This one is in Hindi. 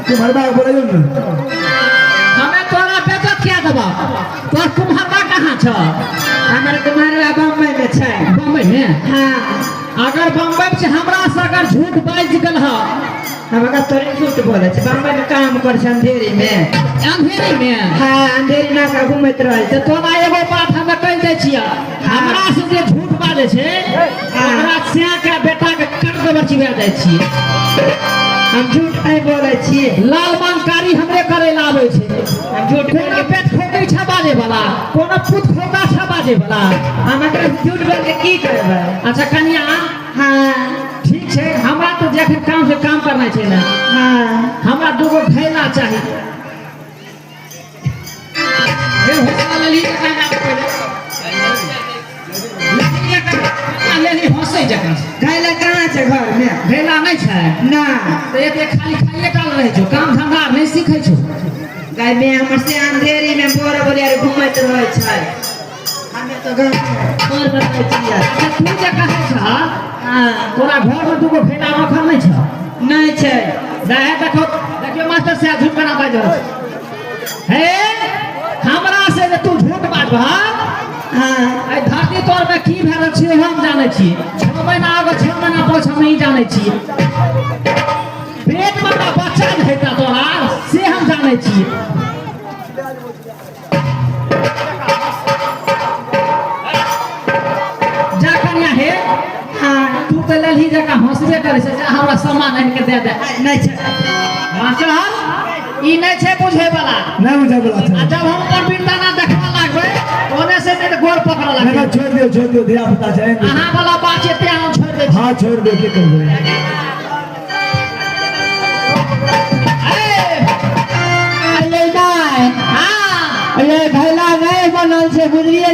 कुम्हारबा बोले ना हमें तोरा बेइज्जत क्या देबा तोर कुम्हारबा कहाँ छ हमारे कुम्हारबा बम्बई में छै बम्बई में हाँ अगर बम्बई से हमरा से अगर झूठ बाज गेल ह हमारा तोरे झूठ बोले छै बम्बई में काम कर छै अंधेरी में हाँ अंधेरी ना का घूमत रहे तो तोरा एगो बात हमें कह दे छिया हमरा से जे झूठ बाजे छै ओकरा स्या के बेटा के कट देबर चिबा दे छियै हम झूठ नहीं बोले छियै लाल मानकारी हमरे करे ला आवे छै हम झूठ कोनो पेट खोकै छ बाजे वाला कोनो पुत खोका छ बाजे वाला हम एकरा झूठ बोल के की करबै अच्छा कन्या हाँ ठीक छै हमरा तो जखन काम से काम करना छै ना हाँ हमरा दूगो भैला चाहिए ए होसा लेली काना लेली हंसै जकाँ गैला कहाँ छै घर में भैला नहीं छै ना तो एक खाली खाइए काल रहे छो काम धंधा नहीं सीखै छो गाय में हमर से अंधेरी में बोरा बोरिया घूमत रहे छै हमें तो घर पर बैठे छियै अच्छा तू जे कहै छ हाँ तोरा घर में दूगो भैला रखल नहीं छ नहीं छै रहे देखियो मास्टर से झूठ बना बाज रहल हे हमरा से जे तू झूठ बाजबा हाँ आई धरती तोर में की भए रहल छै हम जानै छी 6 महीना आगे 6 महीना पाछा हम नहीं जानै छी पेट में का बच्चा हेता तोरा से हम जानै छी जा कन्या हे हाँ तू तो ललही जका हंसबे करे छै जा हमरा सामान आनि के दे दे नहीं छै मास्टर ई नहीं छै बुझे वाला नहीं मुझे बोला था आ जब हम पर बिंदाना देखवा लागबे ओने से नहीं तो गोर पकड़ मैंने लागबे छोड़ दियो दिया पता जाएंगे अहाँ वाला बात छै ते हम छोड़ दे छी हाँ छोड़ दो क्या कर रहे अरे नहीं हां अरे भैला नहीं बनल छै बुझलिए